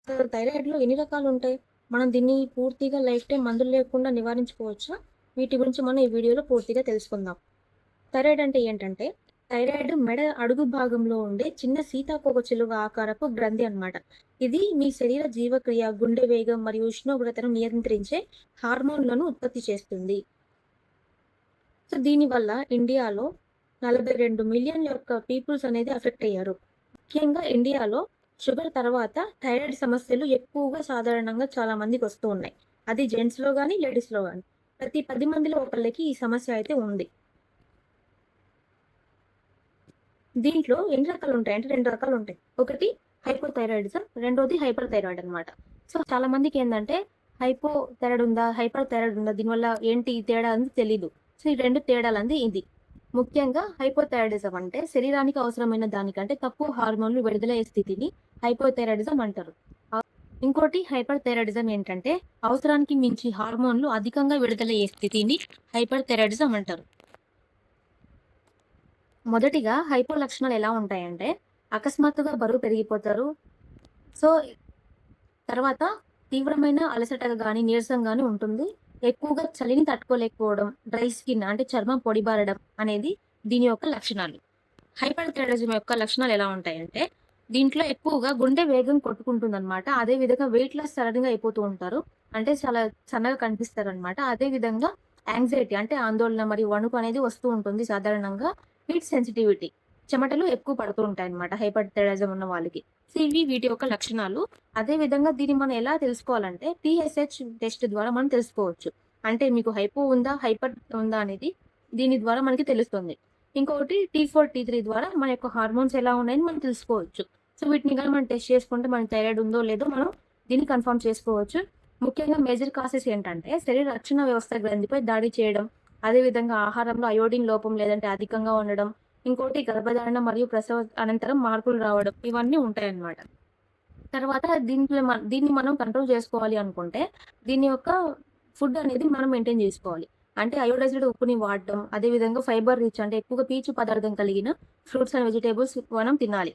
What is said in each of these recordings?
అసలు థైరాయిడ్‌లో ఎన్ని రకాలుంటాయి? మనం దీన్ని పూర్తిగా లైఫ్ టైమ్ మందులు లేకుండా నివారించుకోవచ్చా? వీటి గురించి మనం ఈ వీడియోలో పూర్తిగా తెలుసుకుందాం. థైరాయిడ్ అంటే ఏంటంటే, థైరాయిడ్ మెడ అడుగు భాగంలో ఉండే చిన్న సీతాకోకచిలుక ఆకారపు గ్రంథి అన్నమాట. ఇది మీ శరీర జీవక్రియ, గుండె వేగం మరియు ఉష్ణోగ్రతను నియంత్రించే హార్మోన్‌లను ఉత్పత్తి చేస్తుంది. సో, దీనివల్ల ఇండియాలో 42 మిలియన్ యొక్క పీపుల్స్ అనేది అఫెక్ట్ అయ్యారు. ముఖ్యంగా ఇండియాలో షుగర్ తర్వాత థైరాయిడ్ సమస్యలు ఎక్కువగా సాధారణంగా చాలా మందికొస్తూ ఉన్నాయి. అది జెంట్స్‌లో గాని, లేడీస్‌లో గాని. ప్రతి 10 మందిలో ఒకళ్ళకి ఈ సమస్య అయితే ఉంది. దీంట్లో ఎన్ని రకాలుంటాయి అంటే 2 రకాలుంటాయి. ఒకటి హైపోథైరాయిడిజం, రెండోది హైపర్ థైరాయిడ్ అనమాట. సో, చాలా మందికేందంటే హైపోథైరాయిడ్ ఉందా? హైపర్ థైరాయిడ్ ఉందా? దీనివల్ల ఏంటి తేడా అనేది తెలీదు. సో, ఈ 2 తేడాలంది ఇది. ముఖ్యంగా హైపోథైరాయిడిజం అంటే శరీరానికి అవసరమైన దానికంటే తక్కువ హార్మోన్‌లు విడుదలయ్యే స్థితిని హైపోథైరాయిడిజం అంటారు. ఇంకోటి హైపర్ థైరాయిడిజం ఏంటంటే అవసరానికి మించి హార్మోన్‌లు అధికంగా విడుదలయ్యే స్థితిని హైపర్ థైరాయిడిజం అంటారు. మొదటిగా హైపో లక్షణాలు ఎలా ఉంటాయంటే అకస్మాత్తుగా బరువు పెరిగిపోతారు. సో, తర్వాత తీవ్రమైన అలసటగా గాని, నీరసం గాని ఉంటుంది. ఎక్కువగా చలిని తట్టుకోలేకపోవడం, డ్రై స్కిన్ అంటే చర్మం పొడిబారడం అనేది దీని యొక్క లక్షణాలు. హైపర్ థైరాయిడిజం యొక్క లక్షణాలు ఎలా ఉంటాయంటే, దీంట్లో ఎక్కువగా గుండె వేగం కొట్టుకుంటుందనమాట. అదే విధంగా వెయిట్ లాస్ సడెన్‌గా అయిపోతూ ఉంటారు. అంటే చాలా సన్నగా కనిపిస్తారనమాట. అదే విధంగా యాంగ్జైటీ అంటే ఆందోళన మరియు వణుకు అనేది వస్తూ ఉంటుంది సాధారణంగా. హీట్ సెన్సిటివిటీ చెమటలు ఎక్కువ పడుతూ ఉంటాయన్నమాట హైపర్ థైరాయిడిజం ఉన్న వాళ్ళకి. సో, ఇవి వీటి యొక్క లక్షణాలు. అదే విధంగా దీన్ని మనం ఎలా తెలుసుకోవాలంటే టీఎస్‌హెచ్ టెస్ట్ ద్వారా మనం తెలుసుకోవచ్చు. అంటే మీకు హైపో ఉందా? హైపర్ ఉందా? అనేది దీని ద్వారా మనకి తెలుస్తుంది. ఇంకొకటి T4, T3 ద్వారా మన యొక్క హార్మోన్స్ ఎలా ఉన్నాయని మనం తెలుసుకోవచ్చు. సో, వీటిని గాని మనం టెస్ట్ చేసుకుంటే మనకి థైరాయిడ్ ఉందో లేదో మనం దీన్ని కన్ఫర్మ్ చేసుకోవచ్చు. ముఖ్యంగా మేజర్ కాసెస్ ఏంటంటే శరీర రక్షణ వ్యవస్థ గ్రంథిపై దాడి చేయడం, అదే విధంగా ఆహారంలో అయోడిన్ లోపం లేదంటే అధికంగా ఉండడం, ఇంకోటి గర్భధారణ మరియు ప్రసవ అనంతరం మార్పులు రావడం ఇవన్నీ ఉంటాయన్నమాట. తర్వాత దీన్ని మనం కంట్రోల్ చేసుకోవాలి అనుకుంటే దీని యొక్క ఫుడ్ అనేది మనం మెయింటైన్ జేసుకోవాలి. అంటే అయోడైజ్డ్ ఉప్పుని వాడడం, అదే విధంగా ఫైబర్ రిచ్ అంటే ఎక్కువగా పీచు పదార్థం కలిగిన ఫ్రూట్స్ అండ్ వెజిటబుల్స్ మనం తినాలి.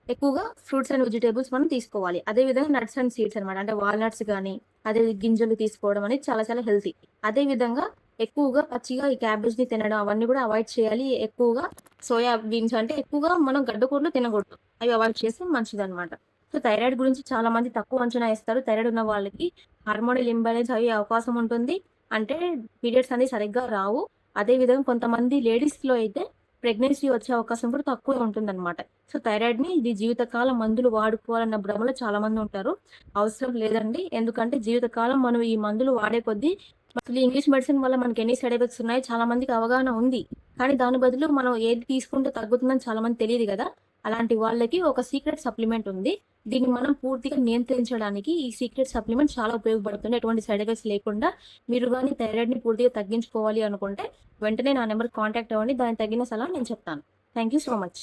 ఎక్కువగా ఫ్రూట్స్ అండ్ వెజిటబుల్స్ మనం తీసుకోవాలి. అదే విధంగా నట్స్ అండ్ సీడ్స్ అనమాట. అంటే వాల్‌నట్స్ గాని, అదే గింజలు తీసుకోవడం అనేది చాలా చాలా హెల్తీ. అదే విధంగా ఎక్కువగా పచ్చిగా ఈ క్యాబేజ్‌ని తినడం అవన్నీ కూడా అవాయిడ్ చేయాలి. ఎక్కువగా సోయా బీన్స్ అంటే ఎక్కువగా మనం గడ్డకూరలు తినకూడదు. అవి అవాయిడ్ చేస్తే మంచిదనమాట. సో, థైరాయిడ్ గురించి చాలా మంది తక్కువ అంచనా ఏస్తారు. థైరాయిడ్ ఉన్న వాళ్ళకి హార్మోనల్ ఇంబాలెన్స్ అయ్యే అవకాశం ఉంటుంది. అంటే పీరియడ్స్ అనేవి సరిగ్గా రావు. అదే విధంగా కొంతమంది లేడీస్‌లో అయితే ప్రెగ్నెన్సీ వచ్చే అవకాశం కూడా తక్కువే ఉంటుందన్నమాట. సో, థైరాయిడ్‌ని ఇది జీవితకాలం మందులు వాడుకోవాలన్న భ్రమలో చాలామంది ఉంటారు. అవసరం లేదండి. ఎందుకంటే జీవితకాలం మనం ఈ మందులు వాడే కొద్దీ అసలు ఇంగ్లీష్ మెడిసిన్ వల్ల మనకి ఎన్ని సైడ్ ఎఫెక్ట్స్ ఉన్నాయో చాలా మందికి అవగాహన ఉంది. కానీ దాని బదులు మనం ఏది తీసుకుంటే తగ్గుతుందని చాలా మందికి తెలీదు గదా! అలాంటి వాళ్ళకి ఒక సీక్రెట్ సప్లిమెంట్ ఉంది. దీన్ని మనం పూర్తిగా నియంత్రించడానికి ఈ సీక్రెట్ సప్లిమెంట్ చాలా ఉపయోగపడుతుంది. ఎటువంటి సైడ్ ఎఫెక్ట్స్ లేకుండా మీరు గాని థైరాయిడ్‌ని పూర్తిగా తగ్గించుకోవాలి అనుకుంటే వెంటనే నా నంబర్‌కి కాంటాక్ట్ అవ్వండి. దానికి తగిన సలహా నేను చెప్తాను. Thank you so much.